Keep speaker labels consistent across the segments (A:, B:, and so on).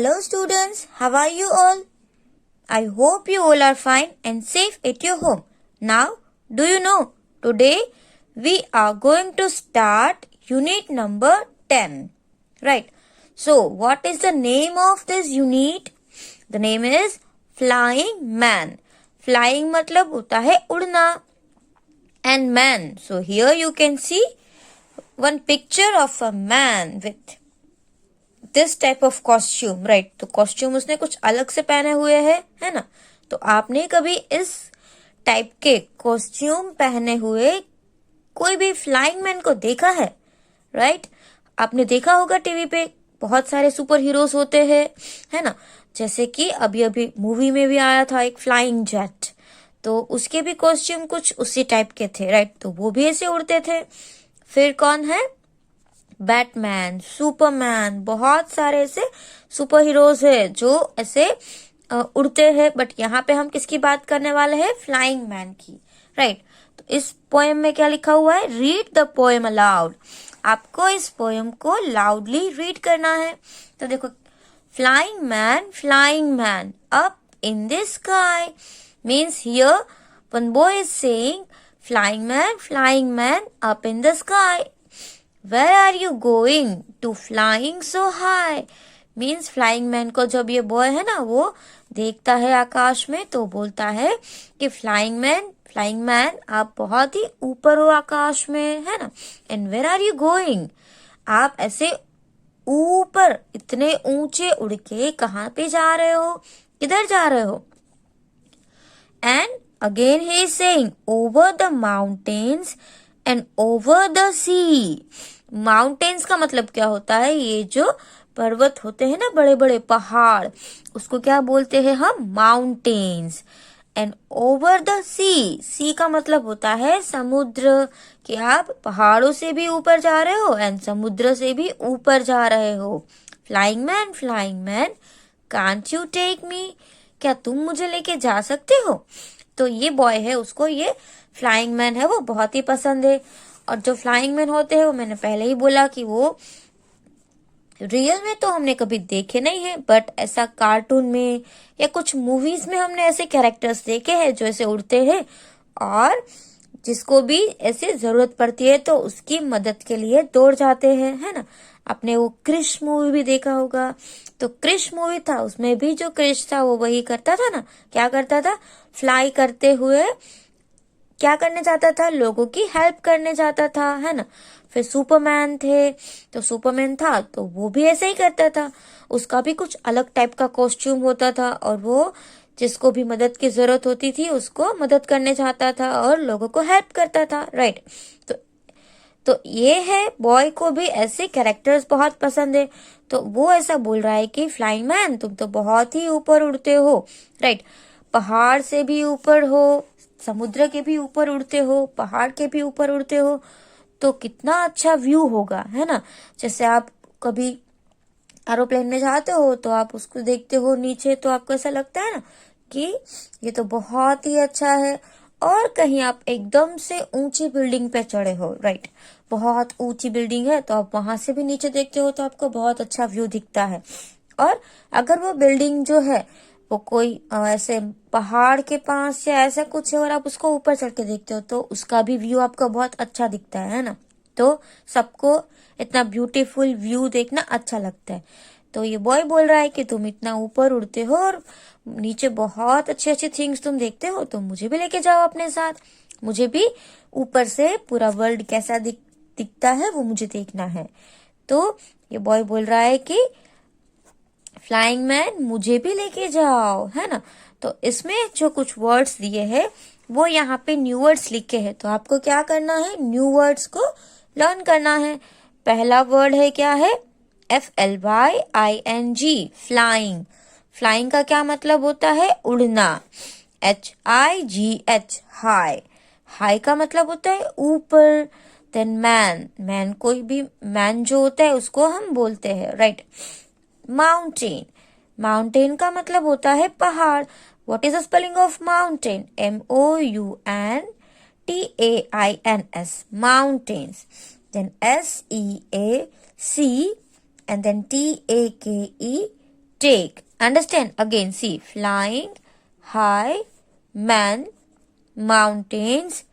A: Hello students, how are you all? I hope you all are fine and safe at your home. Now, do you know, today we are going to start unit number 10. Right. So, what is the name of this unit? The name is Flying Man. Flying मतलब होता है उड़ना. And man. So, here you can see one picture of a man with this type of costume. Right, तो costume उसने कुछ अलग से पहने हुए है ना. तो आपने कभी इस टाइप के कॉस्ट्यूम पहने हुए कोई भी फ्लाइंग मैन को देखा है? राइट, आपने देखा होगा टीवी पे बहुत सारे सुपर हीरोज होते हैं, है ना. जैसे कि अभी अभी मूवी में भी आया था एक फ्लाइंग जेट, तो उसके भी कॉस्ट्यूम कुछ उसी टाइप के थे. राइट, तो वो भी ऐसे उड़ते थे. फिर कौन है? बैटमैन, सुपरमैन, बहुत सारे ऐसे सुपर हीरोज है जो ऐसे उड़ते हैं. बट यहाँ पे हम किसकी बात करने वाले हैं? फ्लाइंग मैन की. राइट, तो इस पोएम में क्या लिखा हुआ है? Read the poem allowed. आपको इस पोएम को लाउडली रीड करना है. तो देखो, flying man up in the sky means here one boy is saying flying man up in the sky. Where are you going to flying so high? Means flying man को जब ये boy है ना वो देखता है आकाश में तो बोलता है कि फ्लाइंग मैन आप बहुत ही ऊपर हो आकाश में, है ना. And where are you going? आप ऐसे ऊपर इतने ऊंचे उड़ के कहाँ पे जा रहे हो? किधर जा रहे हो? And again he is saying over the mountains and over the sea. Mountains का मतलब क्या होता है? ये जो पर्वत होते हैं ना, बड़े बड़े पहाड़, उसको क्या बोलते हैं हम? माउंटेन्स. एंड ओवर द सी का मतलब होता है समुद्र, कि आप पहाड़ों से भी ऊपर जा रहे हो एंड समुद्र से भी ऊपर जा रहे हो. Flying man can't you take me? क्या तुम मुझे लेके जा सकते हो? तो ये बॉय है, उसको ये फ्लाइंग मैन है वो बहुत ही पसंद है. और जो फ्लाइंग मैन होते हैं वो मैंने पहले ही बोला कि वो रियल में तो हमने कभी देखे नहीं है, बट ऐसा कार्टून में या कुछ मूवीज में हमने ऐसे कैरेक्टर्स देखे हैं जो ऐसे उड़ते हैं और जिसको भी ऐसे जरूरत पड़ती है तो उसकी मदद के लिए दौड़ जाते हैं, है ना. आपने वो क्रिश मूवी भी देखा होगा. तो क्रिश मूवी था, उसमें भी जो क्रिश था वो वही करता था ना. क्या करता था? फ्लाई करते हुए क्या करने जाता था? लोगों की हेल्प करने जाता था, है ना. फिर सुपरमैन थे, तो सुपरमैन था तो वो भी ऐसे ही करता था. उसका भी कुछ अलग टाइप का कॉस्ट्यूम होता था और वो जिसको भी मदद की जरूरत होती थी उसको मदद करने जाता था और लोगों को हेल्प करता था. राइट, तो ये है, बॉय को भी ऐसे कैरेक्टर्स बहुत पसंद है. तो वो ऐसा बोल रहा है कि फ्लाइंग मैन तुम तो बहुत ही ऊपर उड़ते हो. राइट, पहाड़ से भी ऊपर हो, समुद्र के भी ऊपर उड़ते हो, पहाड़ के भी ऊपर उड़ते हो, तो कितना अच्छा व्यू होगा, है ना. जैसे आप कभी एरोप्लेन में जाते हो तो आप उसको देखते हो नीचे तो आपको ऐसा लगता है ना कि ये तो बहुत ही अच्छा है. और कहीं आप एकदम से ऊंची बिल्डिंग पे चढ़े हो, राइट, बहुत ऊंची बिल्डिंग है तो आप वहां से भी नीचे देखते हो तो आपको बहुत अच्छा व्यू दिखता है. और अगर वो बिल्डिंग जो है वो कोई ऐसे पहाड़ के पास या ऐसा कुछ है और आप उसको ऊपर चढ़ के देखते हो तो उसका भी व्यू आपको बहुत अच्छा दिखता है ना. तो सबको इतना ब्यूटीफुल व्यू देखना अच्छा लगता है. तो ये बॉय बोल रहा है कि तुम इतना ऊपर उड़ते हो और नीचे बहुत अच्छी अच्छी थिंग्स तुम देखते हो, तो मुझे भी लेके जाओ अपने साथ. मुझे भी ऊपर से पूरा वर्ल्ड कैसा दिखता है वो मुझे देखना है. तो ये बॉय बोल रहा है कि फ्लाइंग मैन मुझे भी लेके जाओ, है ना. तो इसमें जो कुछ वर्ड्स दिए हैं वो यहाँ पे न्यू वर्ड्स लिखे हैं. तो आपको क्या करना है? न्यू वर्ड्स को लर्न करना है. पहला वर्ड है क्या है? FLYING, flying. फ्लाइंग का क्या मतलब होता है? उड़ना. HIGH, high. हाई का मतलब होता है ऊपर. देन मैन कोई भी मैन जो होता है उसको हम बोलते हैं, राइट. माउंटेन का मतलब होता है पहाड़. What is the spelling of mountain? MOUNTAINS, mountains. Then SEAC and then TAKE, take. Understand? Again, see, flying, high, man, mountains,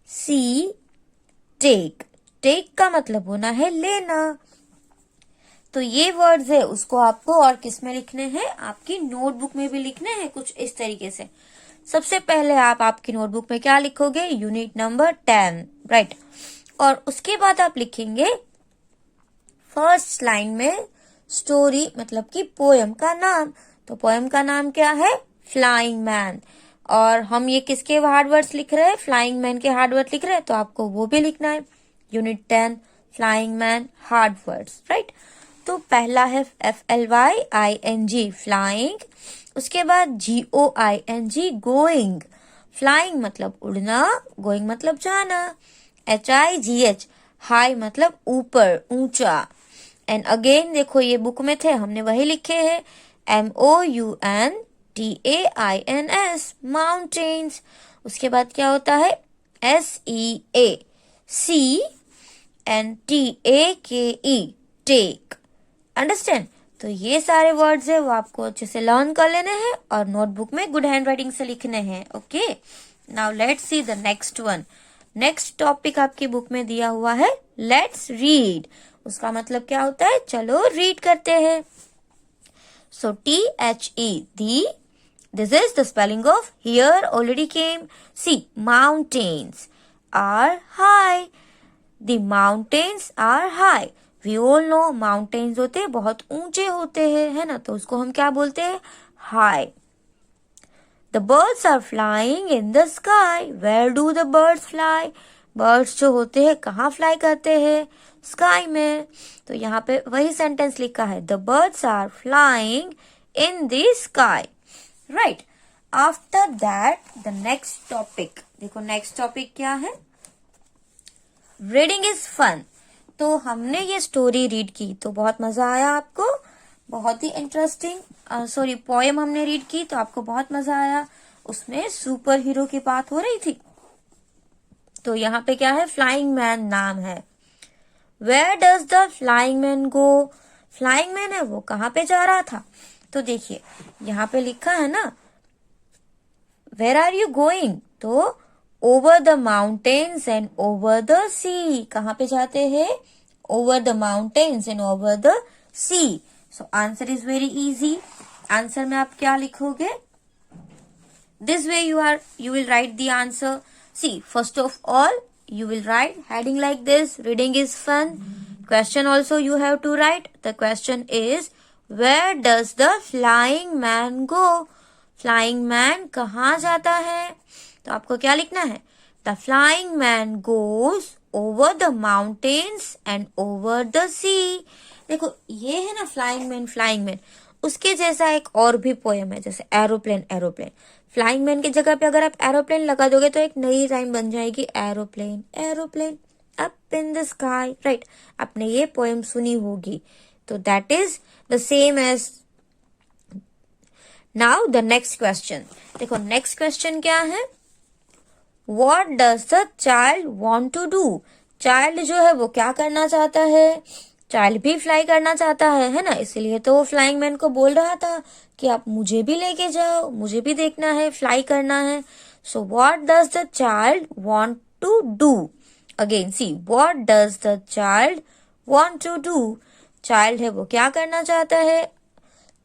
A: sea, take. take का मतलब होना है लेना। तो ये वर्ड्स है उसको आपको और किस में लिखने हैं, आपकी नोटबुक में भी लिखने हैं कुछ इस तरीके से। सबसे पहले आप आपकी नोटबुक में क्या लिखोगे, यूनिट नंबर 10, राइट। और उसके बाद आप लिखेंगे फर्स्ट लाइन में स्टोरी मतलब कि पोएम का नाम। तो पोएम का नाम क्या है, फ्लाइंग मैन। और हम ये किसके हार्ड वर्ड्स लिख रहे हैं, फ्लाइंग मैन के हार्ड वर्ड लिख रहे हैं, तो आपको वो भी लिखना है। Unit 10 flying man hard words, right. तो पहला है FLYING फ्लाइंग, उसके बाद GOING गोइंग। फ्लाइंग मतलब उड़ना, गोइंग मतलब जाना। HIGH हाई मतलब ऊपर, ऊंचा। एंड अगेन देखो ये बुक में थे, हमने वही लिखे हैं, MOUNTAINS माउंटेन्स। उसके बाद क्या होता है, SEACANTAKE टेक। अंडरस्टैंड? तो ये सारे वर्ड्स है वो आपको अच्छे से लर्न कर लेने हैं और नोटबुक में गुड हैंड राइटिंग से लिखने हैं। Okay, now let's see the next one. Next topic आपकी बुक में दिया हुआ है लेट्स रीड। उसका मतलब क्या होता है, चलो रीड करते हैं। सो THE the, this is the spelling of here already came. See, mountains are high. The mountains are high. We all know mountains होते हैं बहुत ऊंचे होते हैं, है ना, तो उसको हम क्या बोलते हैं, high. The birds are flying in the sky. Where do the birds fly? Birds जो होते हैं कहाँ फ्लाई करते हैं, स्काई में। तो यहाँ पे वही सेंटेंस लिखा है, The birds are flying in the sky. Right. After that, the next topic. देखो नेक्स्ट टॉपिक क्या है, रीडिंग इज फन। तो हमने ये स्टोरी रीड की तो बहुत मजा आया आपको, बहुत ही इंटरेस्टिंग पोएम हमने रीड की तो आपको बहुत मजा आया। उसमें सुपर हीरो की बात हो रही थी। तो यहाँ पे क्या है, फ्लाइंग मैन नाम है। Where does the flying man go, flying man है वो कहाँ पे जा रहा था। तो देखिए यहाँ पे लिखा है ना, वेयर आर यू गोइंग, तो over the mountains and over the sea, कहाँ पे जाते हैं, over the mountains and over the sea. So answer is very easy. Answer में आप क्या लिखोगे, this way you will write the answer. See, first of all you will write heading like this, reading is fun. Question also you have to write. The question is, where does the flying man go? Flying man कहाँ जाता है। तो आपको क्या लिखना है, The flying man goes over the mountains and over the sea. देखो ये है ना फ्लाइंग मैन, उसके जैसा एक और भी पोएम है, जैसे एरोप्लेन। फ्लाइंग मैन की जगह पे अगर आप एरोप्लेन लगा दोगे तो एक नई राइम बन जाएगी, aeroplane up in the sky, right. आपने ये पोएम सुनी होगी, तो that is the same as. Now the next question. देखो नेक्स्ट क्वेश्चन क्या है, What does the child want to do? Child जो है वो क्या करना चाहता है, चाइल्ड भी फ्लाई करना चाहता है ना, इसीलिए तो वो फ्लाइंग मैन को बोल रहा था कि आप मुझे भी लेके जाओ, मुझे भी देखना है, फ्लाई करना है। सो what does the child want to do? Again, see, what does the child want to do? Child है वो क्या करना चाहता है,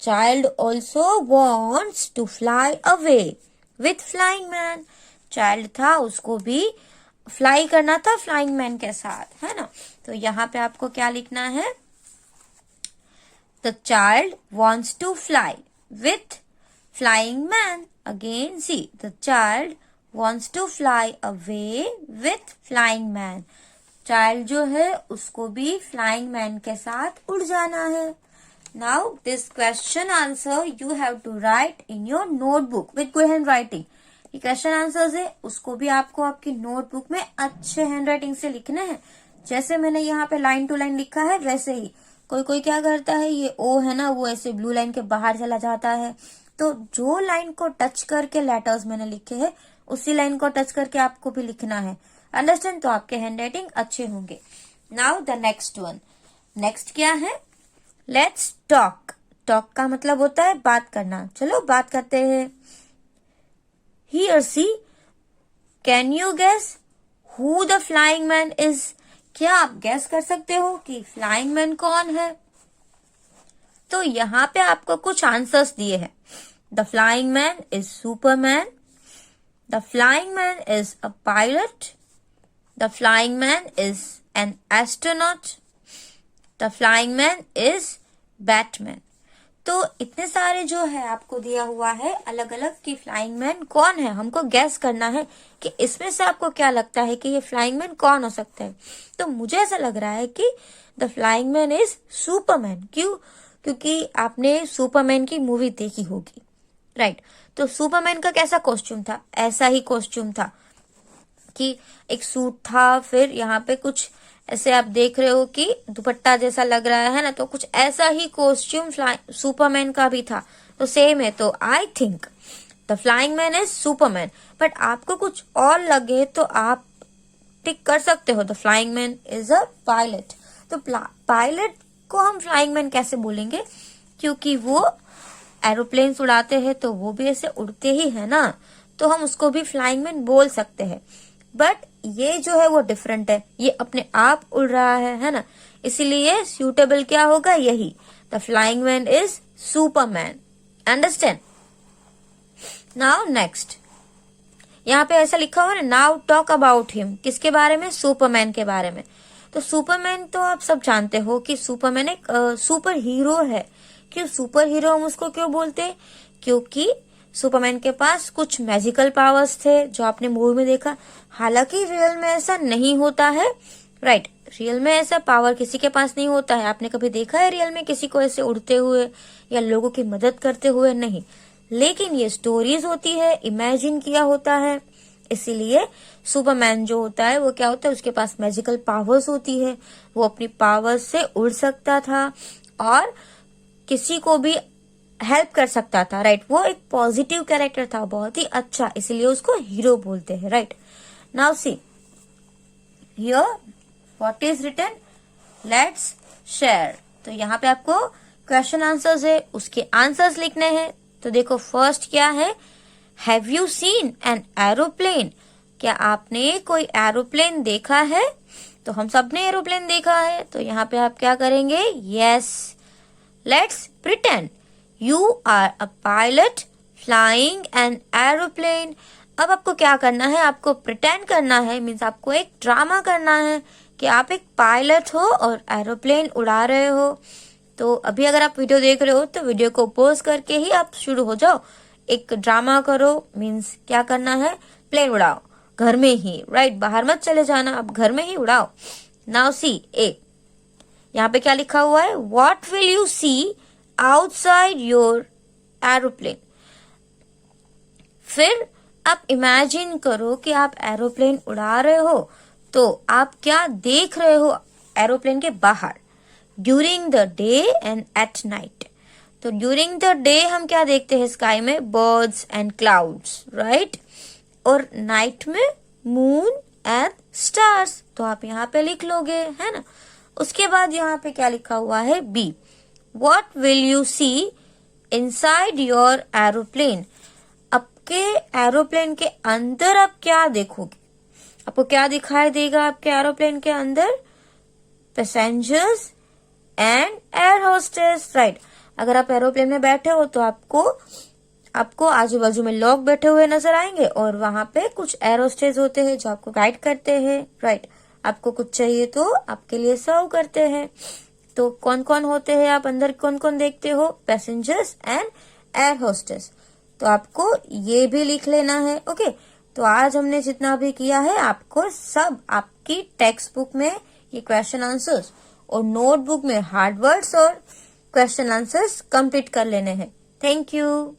A: child also wants to fly away with flying man. Child था उसको भी फ्लाई करना था फ्लाइंग मैन के साथ, है ना। तो यहाँ पे आपको क्या लिखना है, the child wants to fly with flying man. Again see, the child wants to fly away with flying man. Child जो है उसको भी फ्लाइंग मैन के साथ उड़ जाना है। Now this question answer you have to write in your notebook with good hand writing. ये क्वेश्चन आंसर्स है उसको भी आपको आपकी नोटबुक में अच्छे हैंड राइटिंग से लिखने हैं। जैसे मैंने यहाँ पे लाइन टू लाइन लिखा है वैसे ही। कोई क्या करता है, ये ओ है ना वो ऐसे ब्लू लाइन के बाहर चला जाता है, तो जो लाइन को टच करके लेटर्स मैंने लिखे हैं उसी लाइन को टच करके आपको भी लिखना है। अंडरस्टैंड? तो आपके हैंड राइटिंग अच्छे होंगे। Now the next one. Next क्या है, लेट्स टॉक। टॉक का मतलब होता है बात करना। चलो बात करते हैं। ही और she, can you guess who the flying man is? क्या आप गैस कर सकते हो कि फ्लाइंग मैन कौन है? तो यहाँ पे आपको कुछ आंसर्स दिए हैं। The flying man is Superman, the flying man is a pilot, the flying man is an astronaut, the flying man is Batman. तो इतने सारे जो है आपको दिया हुआ है अलग अलग कि फ्लाइंग मैन कौन है। हमको गैस करना है कि इसमें से आपको क्या लगता है कि ये फ्लाइंग मैन कौन हो सकता है। तो मुझे ऐसा लग रहा है कि the flying man is Superman. क्यों? क्योंकि आपने सुपरमैन की मूवी देखी होगी, राइट? तो सुपरमैन का कैसा कॉस्ट्यूम था? ऐसा ही कॉस्ट्यूम था कि एक सूट था, फिर यहाँ पे कुछ ऐसे आप देख रहे हो कि दुपट्टा जैसा लग रहा है ना, तो कुछ ऐसा ही कॉस्ट्यूम सुपरमैन का भी था। तो सेम है। तो I think the flying man is Superman. But आपको कुछ और लगे तो आप टिक कर सकते हो। The flying man is a pilot. तो पायलट को हम फ्लाइंग मैन कैसे बोलेंगे? क्योंकि वो एरोप्लेन्स उड़ाते हैं, तो वो भी ऐसे उड़ते ही है ना, तो हम उसको भी फ्लाइंग मैन बोल सकते हैं। बट ये जो है वो डिफरेंट है, ये अपने आप उड़ रहा है ना, इसीलिए सूटेबल क्या होगा? यही, the flying man is Superman. Understand? Now next, यहाँ पे ऐसा लिखा हुआ है, नाउ टॉक अबाउट हिम। किसके बारे में? सुपरमैन के बारे में। तो सुपरमैन तो आप सब जानते हो कि सुपरमैन एक सुपर हीरो है। क्यों सुपर हीरो हम उसको क्यों बोलते हैं? क्योंकि सुपरमैन के पास कुछ मैजिकल पावर्स थे जो आपने मूवी में देखा। हालांकि रियल में ऐसा नहीं होता है, राइट? रियल में ऐसा पावर किसी के पास नहीं होता है। आपने कभी देखा है रियल में किसी को ऐसे उड़ते हुए या लोगों की मदद करते हुए? नहीं। लेकिन ये स्टोरीज होती है, इमेजिन किया होता है। इसीलिए सुपरमैन जो होता है वो क्या होता है? उसके पास मैजिकल पावर्स होती है। वो अपनी पावर्स से उड़ सकता था और किसी को भी हेल्प कर सकता था, राइट? वो एक पॉजिटिव कैरेक्टर था, बहुत ही अच्छा, इसलिए उसको हीरो बोलते हैं, right? Now see here what is written, let's share. तो यहाँ पे आपको क्वेश्चन आंसर्स है, उसके आंसर्स लिखने हैं। तो देखो फर्स्ट क्या है, have you seen an aeroplane? क्या आपने कोई एरोप्लेन देखा है? तो हम सब ने एरोप्लेन देखा है। तो यहाँ पे आप क्या करेंगे? Yes, let's pretend you are a pilot flying an aeroplane. अब आपको क्या करना है? आपको प्रिटेंड करना है, मीन्स आपको एक ड्रामा करना है कि आप एक पायलट हो और एरोप्लेन उड़ा रहे हो। तो अभी अगर आप वीडियो देख रहे हो तो वीडियो को पॉज करके ही आप शुरू हो जाओ, एक ड्रामा करो। मीन्स क्या करना है? प्लेन उड़ाओ घर में ही, राइट? बाहर मत चले जाना, आप घर में ही उड़ाओ। नाउ सी ए, यहाँ पे क्या लिखा हुआ है? What will you see outside your aeroplane? फिर आप इमेजिन करो कि आप एरोप्लेन उड़ा रहे हो, तो आप क्या देख रहे हो एरोप्लेन के बाहर? During the day and at night. तो ड्यूरिंग द डे हम क्या देखते हैं स्काई में? Birds and clouds, right? और नाइट में मून एंड स्टार्स। तो आप यहाँ पे लिख लोगे, है ना? उसके बाद यहाँ पे क्या लिखा हुआ है? B, what will you see inside your aeroplane? आपके एरोप्लेन के अंदर आप क्या देखोगे? आपको क्या दिखाई देगा आपके एरोप्लेन के अंदर? Passengers and air hostess, right? अगर आप एरोप्लेन में बैठे हो तो आपको आजू बाजू में लोग बैठे हुए नजर आएंगे और वहां पे कुछ एयर होस्टेस होते हैं जो आपको गाइड करते हैं, राइट? आपको कुछ चाहिए तो आपके लिए सर्व करते हैं। तो कौन कौन होते हैं? आप अंदर कौन कौन देखते हो? Passengers and air hostess. तो आपको ये भी लिख लेना है, ओके? तो आज हमने जितना भी किया है आपको सब आपकी टेक्स्ट बुक में ये क्वेश्चन आंसर्स और नोटबुक में हार्ड वर्ड्स और क्वेश्चन आंसर्स कंप्लीट कर लेने हैं। Thank you.